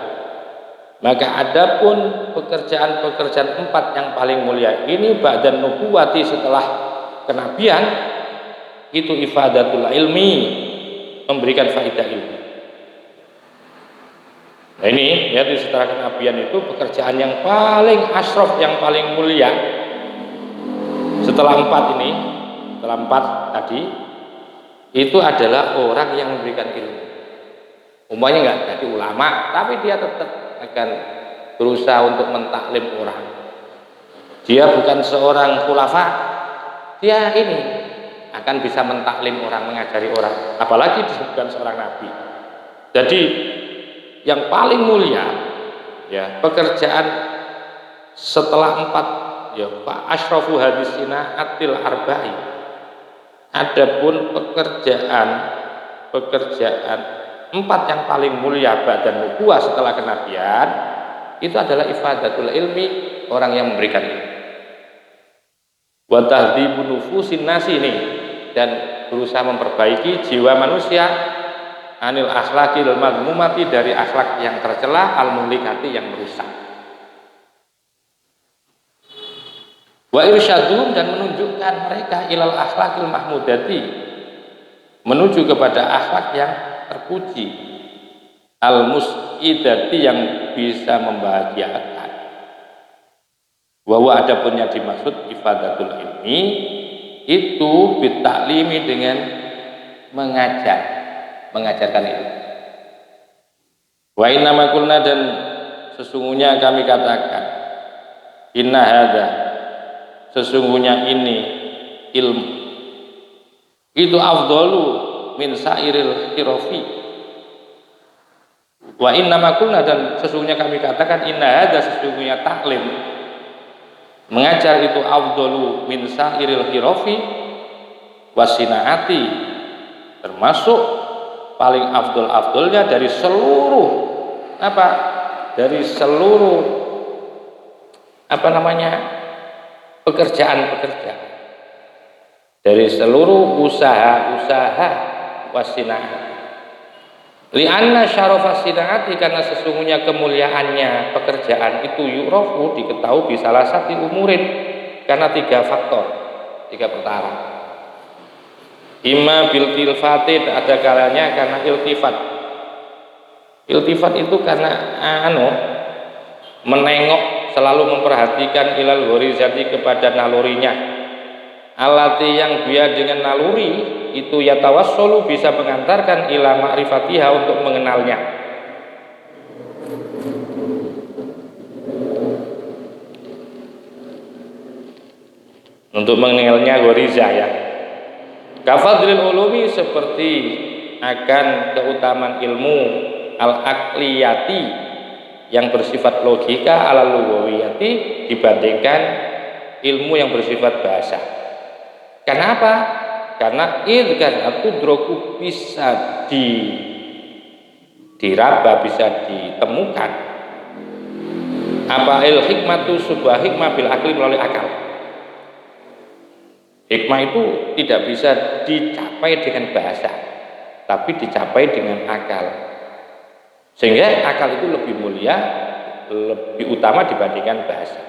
maka adapun pekerjaan-pekerjaan 4 yang paling mulia ini ba'dan nubuwati setelah kenabian itu ifadatul ilmi, memberikan faedah ilmu. Nah ini ya, di setelah kenabian itu pekerjaan yang paling asrof, yang paling mulia setelah 4 ini, setelah 4 tadi, itu adalah orang yang memberikan ilmu. Umpamanya nggak jadi ulama, tapi dia tetap akan berusaha untuk mentaklim orang. Dia bukan seorang khulafa, dia ini akan bisa mentaklim orang, mengajari orang, apalagi dia bukan seorang nabi. Jadi yang paling mulia ya pekerjaan setelah 4 ya Pak Asyrafu hadisina atil arba'i. Adapun pekerjaan 4 yang paling mulia ba'dan nubuwah setelah kenabian itu adalah ifadatul ilmi, orang yang memberikan ilmu. Wa tahdhibun nufusin nasi ini, dan berusaha memperbaiki jiwa manusia anil akhlaqil madmumati, dari akhlak yang tercela, al muhlikati, yang merusak. Wa irsyadum, dan menunjukkan mereka ilal akhlaqil mahmudati, menuju kepada akhlak yang terpuji, al mus'idati, yang bisa membahagiakan. Bahwa adapun yang dimaksud ifadatul ilmi itu bitaklimi, dengan mengajarkan ilmu. Wa inna ma qulna, dan sesungguhnya kami katakan, inna hadza, sesungguhnya ini ilmu itu afdalu min sairil hirofi. Wa inna ma qulna, dan sesungguhnya kami katakan, inna hadza, sesungguhnya taklim, mengajar itu afdalu min sairil hirofi wasinaati, termasuk paling afdolnya dari seluruh pekerjaan, dari seluruh usaha wasinaat. Li'anna syarafa sinaati, karena sesungguhnya kemuliaannya pekerjaan itu yu'rafu, diketahui bisalah satu umurin, karena 3 faktor, 3 perkara. Imma bil tilfatid, ada kalanya karena iltifat. Iltifat itu karena menengok, selalu memperhatikan ilal ghorizati, kepada nalurinya. Alati, yang dia dengan naluri itu yatawassulu, bisa mengantarkan ila ma'rifatiha, untuk mengenalnya. Untuk mengenalnya ghoriza ya. Kafadlil ulumi, seperti akan keutamaan ilmu al-aqliyati, yang bersifat logika, ala lughawiyati, dibandingkan ilmu yang bersifat bahasa. Kenapa? Karena idkan tudroku, bisa diraba, bisa ditemukan apa il hikmatu, sebuah hikmah bil akli, melalui akal. Hikmah itu tidak bisa dicapai dengan bahasa, tapi dicapai dengan akal. Sehingga akal itu lebih mulia, lebih utama dibandingkan bahasa.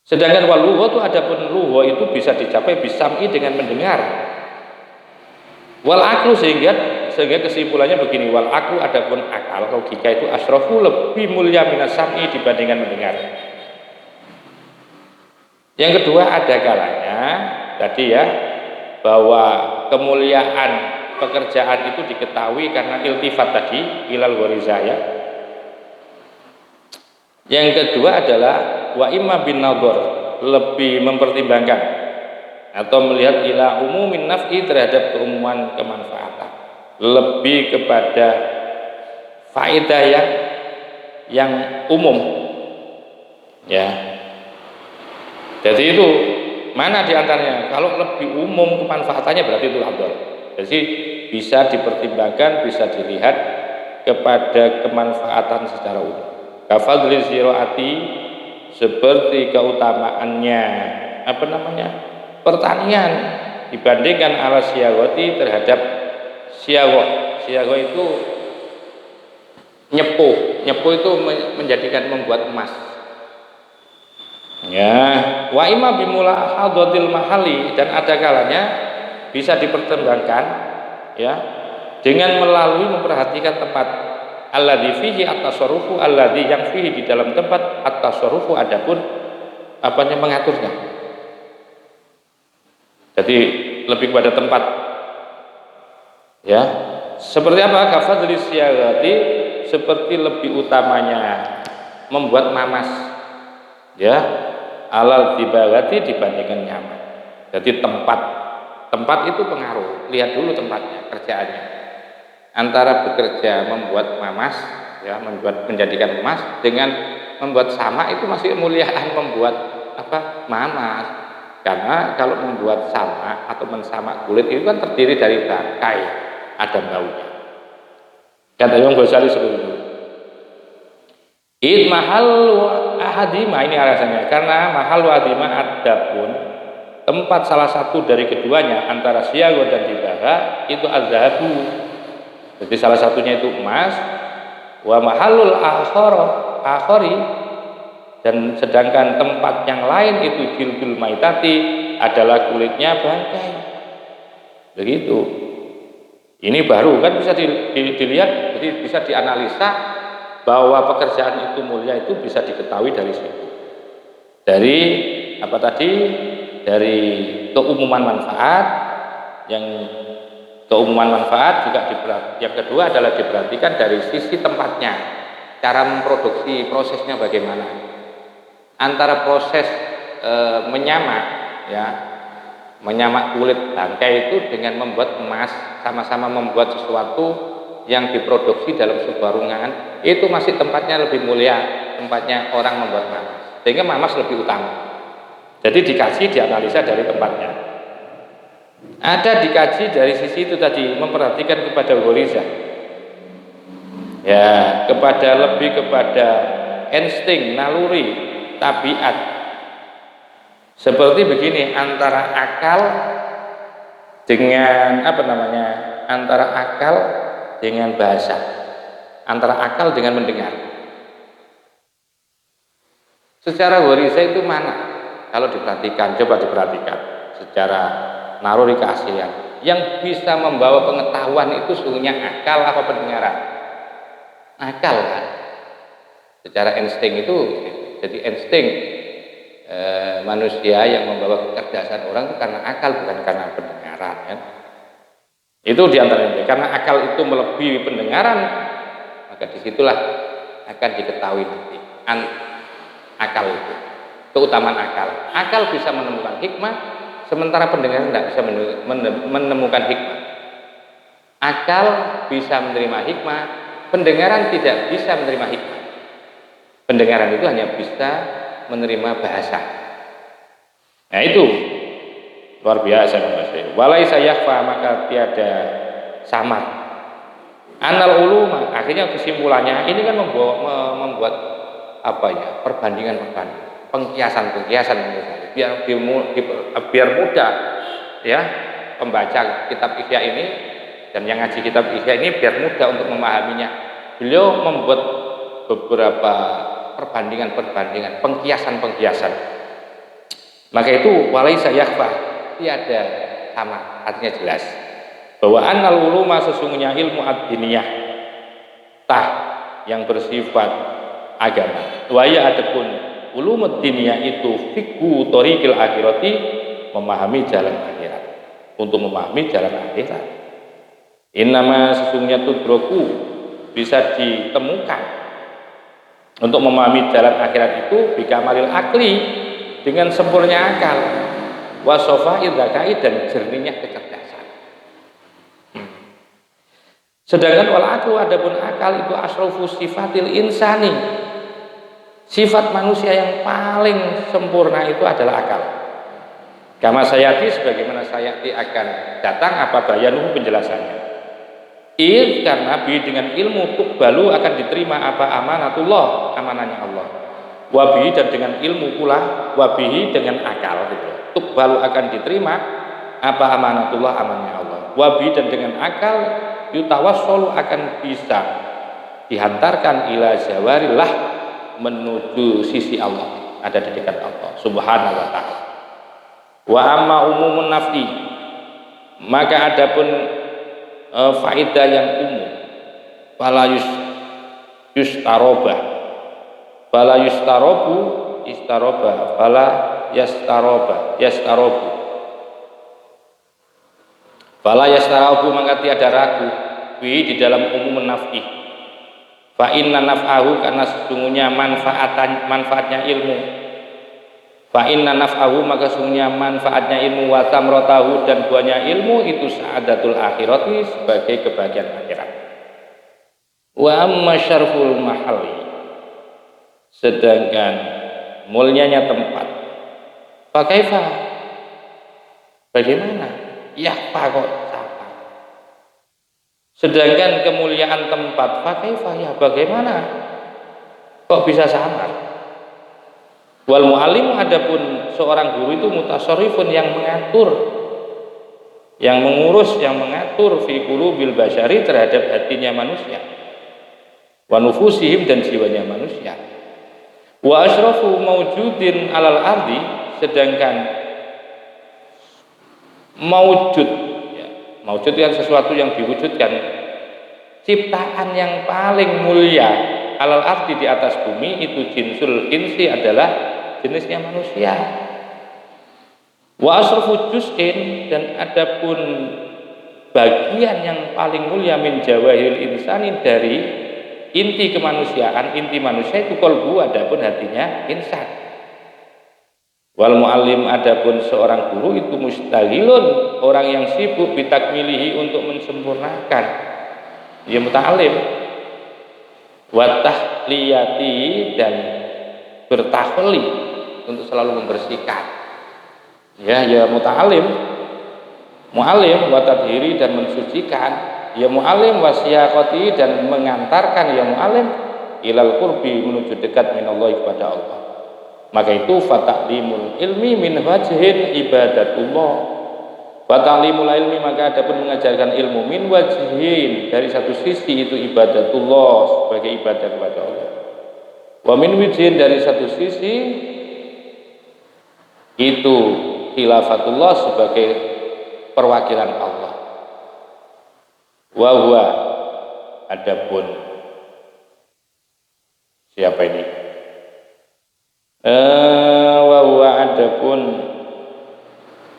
Sedangkan waluho itu, adapun luho itu bisa dicapai bisami, dengan mendengar. Wal aklu, sehingga kesimpulannya begini, wal aklu, adapun akal, logika itu asrofu, lebih mulia minas sam'i, dibandingkan mendengar. Yang kedua, ada kalanya tadi ya, bahwa kemuliaan pekerjaan itu diketahui karena iltifat tadi, ilal ghorizaya. Yang kedua adalah wa imma bin nadhar, lebih mempertimbangkan atau melihat ila umumin naf'i, terhadap keumuman kemanfaatan, lebih kepada faedah yang umum ya. Jadi itu mana diantaranya? Kalau lebih umum kemanfaatannya, berarti itu afdal. Jadi bisa dipertimbangkan, bisa dilihat kepada kemanfaatan secara umum. Kafadli ziraati, seperti keutamaannya pertanian, dibandingkan ala siyawati, terhadap siyawah. Siyawah itu nyepuh itu menjadikan, membuat emas ya. Wa imma bimula hadatil mahali, dan ada kalanya bisa dipertimbangkan ya, dengan melalui memperhatikan tempat alladzi fihi at-tasarrufu, alladzi yang fihi di dalam tempat at-tasarrufu adapun apanya mengaturnya. Jadi lebih kepada tempat. Ya. Seperti apa? Kafadli siyagati, seperti lebih utamanya membuat mamas. Ya. Alal dibagati dibandingkan nyaman. Jadi tempat itu pengaruh. Lihat dulu tempatnya, kerjaannya. Antara bekerja membuat mamas, ya, menjadikan emas dengan membuat sama itu masih kemuliaan membuat apa? Mamas. Karena kalau membuat sama atau mensamak kulit itu kan terdiri dari bangkai, ada baunya. Kata Imam Ghazali seperti itu. Id mahal ahadima, ini alasannya karena mahal ahadima adapun tempat salah satu dari keduanya antara siago dan dibaga itu az-zahabu. Jadi salah satunya itu emas, wa mahalul akhari, dan sedangkan tempat yang lain itu jildul maitati adalah kulitnya bangkai. Begitu. Ini baru kan bisa dilihat, jadi bisa dianalisa bahwa pekerjaan itu mulia itu bisa diketahui dari situ. Dari apa tadi? Dari keumuman manfaat, yang keumuman manfaat juga yang kedua adalah diperhatikan dari sisi tempatnya, cara memproduksi, prosesnya bagaimana. Antara proses menyamak, ya, menyamak kulit bangkai itu dengan membuat emas, sama-sama membuat sesuatu yang diproduksi dalam sebuah ruangan, itu masih tempatnya lebih mulia, tempatnya orang membuat mamas, sehingga mamas lebih utama. Jadi dikaji, dianalisa dari tempatnya. Ada dikaji dari sisi itu tadi, memperhatikan kepada ghoriza, ya, lebih kepada insting, naluri, tabiat. Seperti begini, antara akal dengan antara akal dengan bahasa, antara akal dengan mendengar. Secara ghoriza itu mana? Kalau diperhatikan, coba diperhatikan secara naluri keaslian, yang bisa membawa pengetahuan itu sungguhnya akal apa pendengaran? Akal kan? Secara insting itu, jadi insting manusia yang membawa kecerdasan orang itu karena akal, bukan karena pendengaran, kan? Itu diantaranya. Karena akal itu melebihi pendengaran, maka disitulah akan diketahui nanti akal itu, keutamaan akal. Akal bisa menemukan hikmah, sementara pendengaran tidak bisa menemukan hikmah. Akal bisa menerima hikmah, pendengaran tidak bisa menerima hikmah. Pendengaran itu hanya bisa menerima bahasa. Nah itu luar biasa maksudnya. Walaisa yakhfa, maka tiada samar. Anal uluma, akhirnya kesimpulannya ini kan membuat perbandingan, pengkiasan biar mudah, ya, pembaca kitab Ihya ini dan yang ngaji kitab Ihya ini biar mudah untuk memahaminya. Beliau membuat beberapa perbandingan, pengkiasan. Maka itu walaisa yakhfa, tiada sama, artinya jelas bahwa annal uluma, sesungguhnya ilmu ad-diniyah yang bersifat agama. Waya adapun ulumud diniyah itu fikhu thoriqil akhirati, memahami jalan akhirat. Untuk memahami jalan akhirat, innama sesungguhnya tudroku, bisa ditemukan untuk memahami jalan akhirat itu bikamalil akli, dengan sempurna akal, wasofa'il zakai, dan jernihnya kecerdasan. Sedangkan wal aklu, adapun akal itu asrafu sifatil insani, sifat manusia yang paling sempurna itu adalah akal. Kama sayati, sebagaimana sayati akan datang apa bayanuhu penjelasannya. Karena dengan ilmu tukbalu akan diterima apa amanatullah, amanahnya Allah. Wabihi, dan dengan ilmu pula, wabihi dengan akal gitu. Tukbalu akan diterima apa amanatullah, amanahnya Allah. Wabihi, dan dengan akal yutawassolu akan bisa dihantarkan ila jawarillah, menuju sisi Allah, ada di dekat Allah subhanahu wa ta'ala. Wa amma umumun nafi, maka adapun faidah yang umum, yustaroba. Fala yustarobu istaroba, fala yastarobu. Fala yastarobu maka tiada ragu di dalam umum naf'i. Fa inna naf'ahu karena sesungguhnya manfaatnya ilmu. Fa inna naf'ahu maka sesungguhnya manfaatnya ilmu wa samratahu dan buahnya ilmu itu sa'adatul akhirati sebagai kebahagiaan akhirat. Wa amma syarful mahalli sedangkan mulianya tempat. Fa kaifa? Bagaimana? Ya kok sama. Sedangkan kemuliaan tempat fa kaifa ya bagaimana? Kok bisa samar? Wal mu'allim adapun seorang guru itu mutasarrifun yang mengatur, yang mengurus, yang mengatur fi qulubil basyari terhadap hatinya manusia. Wa nufusihim dan jiwanya manusia. Wa asyrafu maujudin alal ardi sedangkan maujud ya, maujud yang sesuatu yang diwujudkan, ciptaan yang paling mulia alal ardi di atas bumi itu jinsul insi adalah jenisnya manusia. Wa asrafu juz'in dan adapun bagian yang paling mulia min jawahiril insani dari inti kemanusiaan, inti manusia itu qalbu adapun hatinya insan. Wal muallim adapun seorang guru itu mustaghilun orang yang sibuk bitakmilihi untuk mensempurnakan ya muta'alim wa tahliyati dan bertakhli untuk selalu membersihkan ya muta'alim mu'alim wa tadhiri dan mensucikan ya mu'alim wa siyaqati dan mengantarkan ya mu'alim ilal qurbi menuju dekat minallahi kepada Allah. Maka itu fata'limul ilmi min wajhin ibadatullah. Fata'limul ilmi maka adapun mengajarkan ilmu min wajhin dari satu sisi itu ibadatullah sebagai ibadah kepada Allah. Wa min wajhin dari satu sisi itu khilafatullah sebagai perwakilan Allah. Wa huwa adapun siapa ini? Wa huwa adapun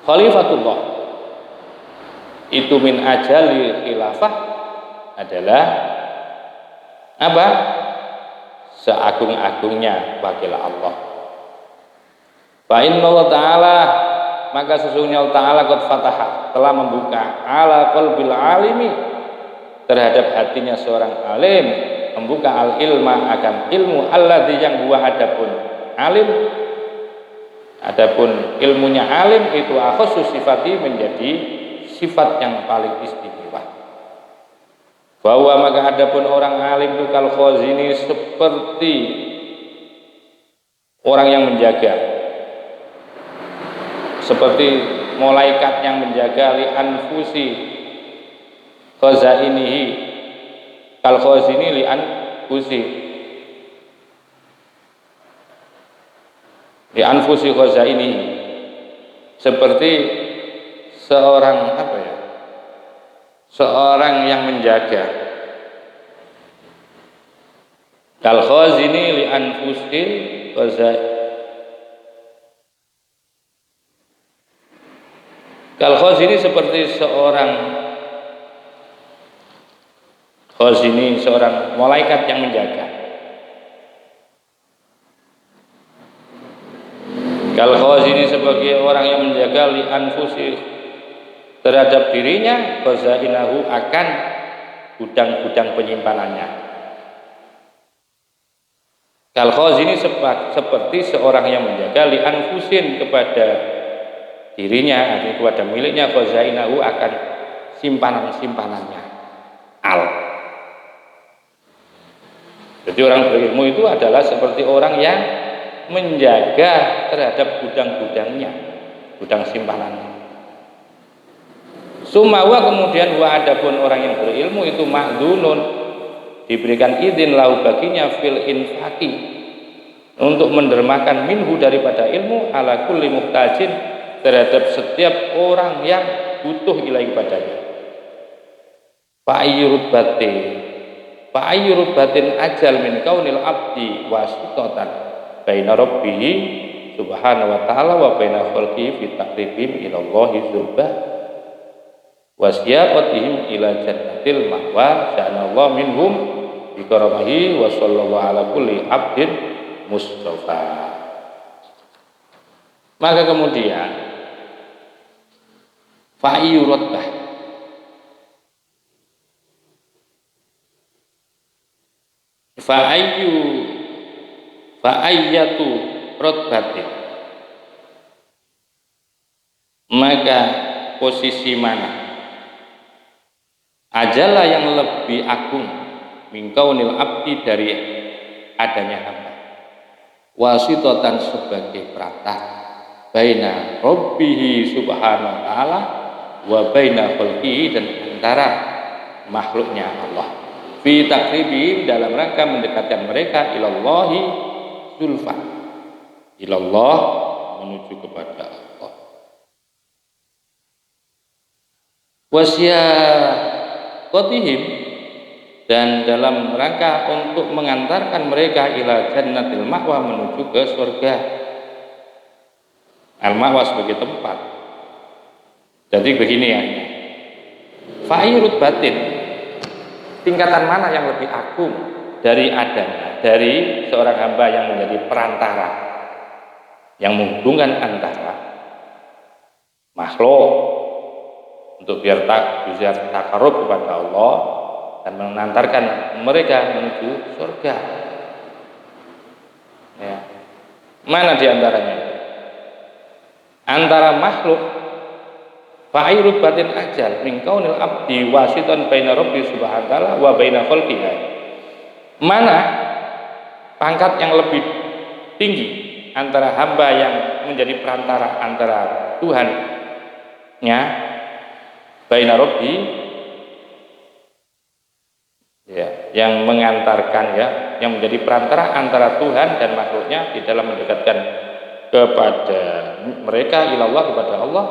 khalifatullah itu min ajali khilafah adalah apa? Seagung-agungnya wakil Allah. Fa innallaha ta'ala maka sesungguhnya Allah Ta'ala qad fataha telah membuka ala qalbil alimi terhadap hatinya seorang alim, membuka al ilma akan ilmu alladzi yang huwa adapun alim, adapun ilmunya alim itu akhassu sifati menjadi sifat yang paling istimewa. Bahwa maka adapun orang alim itu kal khazini seperti orang yang menjaga, seperti malaikat yang menjaga li anfusi khazainihi kal khazini li anfusi li anfusi khazainihi seperti seorang apa ya? Seorang yang menjaga kal khazini li anfusil khazaini kal khazini seperti seorang khazini seorang malaikat yang menjaga. Kal khazini sebagai orang yang menjaga li anfusi terhadap dirinya khazainahu akan gudang-gudang penyimpanannya. Kal khazini seperti seorang yang menjaga li anfusin kepada dirinya, artinya kepada miliknya khazainahu akan simpanan-simpanannya. Jadi orang berilmu itu adalah seperti orang yang menjaga terhadap gudang-gudangnya, gudang simpanannya. Sumawa kemudian wa adapun orang yang berilmu itu ma'dzunun diberikan izin lahu baginya fil infaqi untuk mendermakan minhu daripada ilmu ala kulli muhtajin terhadap setiap orang yang butuh ilahi padanya. Fa fa ayyurbatin ajal min kaunil abdi wasitatan baina rabbih subhanahu wa ta'ala wa baina khalqihi fi taqribihim ila Allahi zulbah wa siyaqatihim ila jannatil ma'wa sya'anallahu minhum bi karamihi wa sallallahu ala kulli abdin mustafa. Maka kemudian fa ayyurbatin fa'ayyatu rotbatin, maka posisi mana ajalah yang lebih agung mingkaunil abdi dari adanya hamba wasitotan sebagai perantara baina rabbihi subhanahu wa ta'ala wa baina khalqihi dan antara makhluknya Allah fi taqribi dalam rangka mendekatkan mereka ilallahi zulfa, ilallah menuju kepada Allah. Wasyaqatihim dan dalam rangka untuk mengantarkan mereka ila jannatil ma'wa menuju ke surga. Al-ma'wa sebagai tempat. Jadi begini ya. Fa'irut batin, tingkatan mana yang lebih agung dari adanya, dari seorang hamba yang menjadi perantara yang menghubungkan antara makhluk untuk biar takarub kepada Allah dan mengantarkan mereka menuju surga. Ya. Mana diantaranya? Antara makhluk fa'irut batin ajal min kaunil abdi wasitan baina rabbi subhanahu wa ta'ala wa baina khalqihi. Mana pangkat yang lebih tinggi antara hamba yang menjadi perantara antara Tuhannya baina rabbi, ya, yang mengantarkan, ya, yang menjadi perantara antara Tuhan dan makhluknya di dalam mendekatkan kepada mereka ilallah, kepada Allah.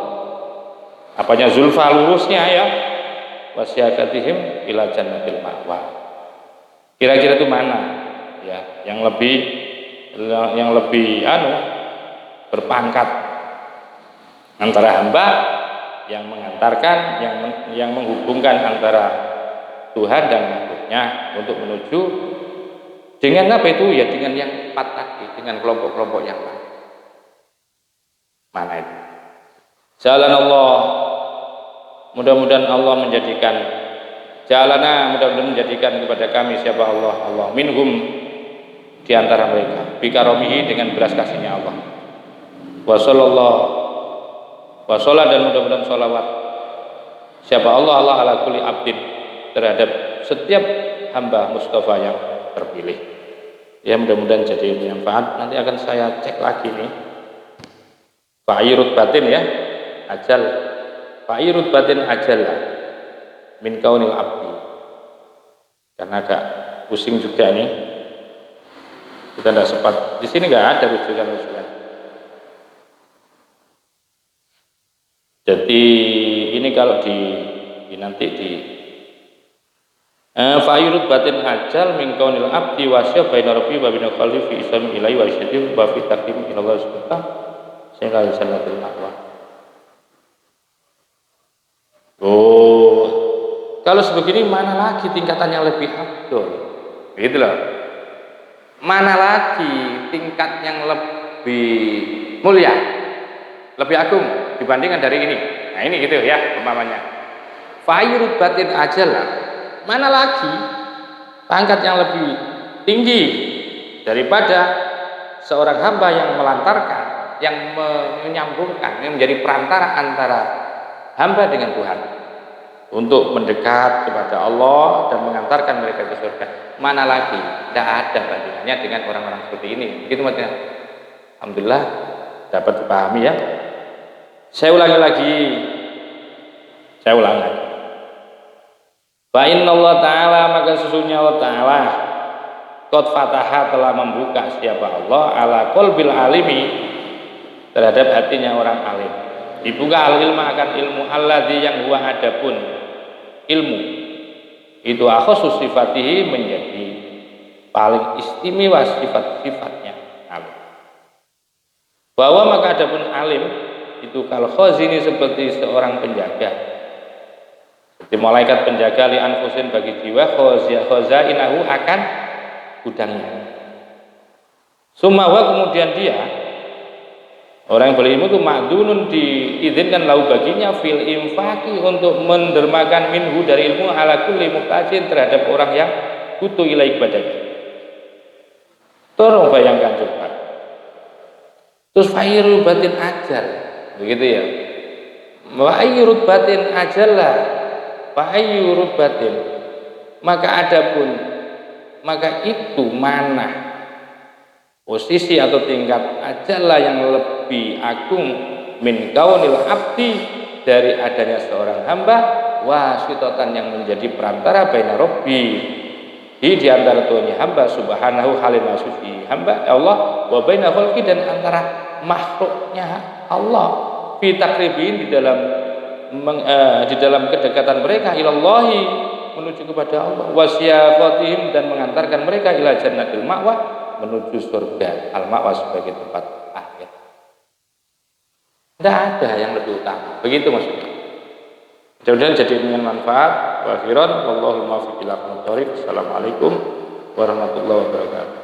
Apanya zulfa, lurusnya, ya, wasyaqatihim ila jannatil ma'wa. Kira-kira itu mana, ya, yang lebih berpangkat antara hamba yang mengantarkan, yang menghubungkan antara Tuhan dan makhluknya untuk menuju dengan apa itu, ya, dengan yang empat tadi, dengan kelompok-kelompok yang lain. Mana itu? Jalan Allah, mudah-mudahan Allah menjadikan mudah-mudahan menjadikan kepada kami siapa Allah minhum, di antara mereka, bikaromihi, dengan belas kasihnya Allah, wa sholat, dan mudah-mudahan sholawat siapa Allah ala kulli abdin, terhadap setiap hamba Mustafa yang terpilih. Ya, mudah-mudahan jadi bermanfaat. Nanti akan saya cek lagi nih fa'irut batin, ya, ajal, fa'irut batin ajal min kaunil abdi, karena agak pusing juga nih, kita tidak sempat di sini, nggak ada rujukan. Jadi ini kalau nanti di fa'irut batin ajal min kaunil abdi wasya baina rabbi wa baina khalqi fi islam ilai wa isyadil wa fi taqdim ila Allah subhanahu sehingga jannatul ma'wa. Kalau sebegini mana lagi tingkatan yang lebih abdul? Begitu loh. Mana lagi tingkat yang lebih mulia, lebih agung dibandingkan dari ini? Nah, ini gitu ya umpamanya. Fa'irut batin ajal, mana lagi pangkat yang lebih tinggi daripada seorang hamba yang melantarkan, yang menyambungkan, yang menjadi perantara antara hamba dengan Tuhan untuk mendekat kepada Allah dan mengantarkan mereka ke surga. Mana lagi? Tidak ada bandingannya dengan orang-orang seperti ini. Begitu maksudnya. Alhamdulillah dapat dipahami, ya. Saya ulangi lagi. Fa innallaha ta'ala, maka sesungguhnya Allah Ta'ala qad fataha, telah membuka siapa Allah ala qalbil alimi, terhadap hatinya orang alim. Dibuka al-ilma, akan ilmu alladzi yang huwa adapun ilmu itu akhasus sifatihi menjadi paling istimewa sifat-sifatnya alim. Bahwa maka adapun alim itu kalau khazini seperti seorang penjaga, seperti malaikat penjaga li anfusin bagi jiwa, khazainahu akan gudangnya. Sumawa kemudian dia orang yang berilmu itu ma'dunun diizinkan lahu baginya fil infaqi untuk mendermakan minhu dari ilmu ala kulli muhtajin terhadap orang yang butuh ilaih ibadahnya. Tolong bayangkan coba. Terus fairul batin ajar, begitu ya. Wa ayyurut batin ajallah, wa ayyurut batin. Maka itu mana posisi atau tingkat ajallah yang lebih agung min kaunil abdi dari adanya seorang hamba wasitatan yang menjadi perantara baina rabbi di antara Tuhannya hamba subhanahu halil suci hamba Allah wa baina khalqi dan antara makhluknya Allah fi takribin di dalam kedekatan mereka ilallahi menuju kepada Allah wasyaqatihim dan mengantarkan mereka ila jannatil ma'wa menuju surga al-ma'wa sebagai tempat akhir. Tidak ada yang lebih utama. Begitu maksudnya. Mudah-mudahan jadi dengan manfaat. Wa akhiran wallahu muwaffiq ila aqwamit thoriq. Assalamualaikum warahmatullahi wabarakatuh.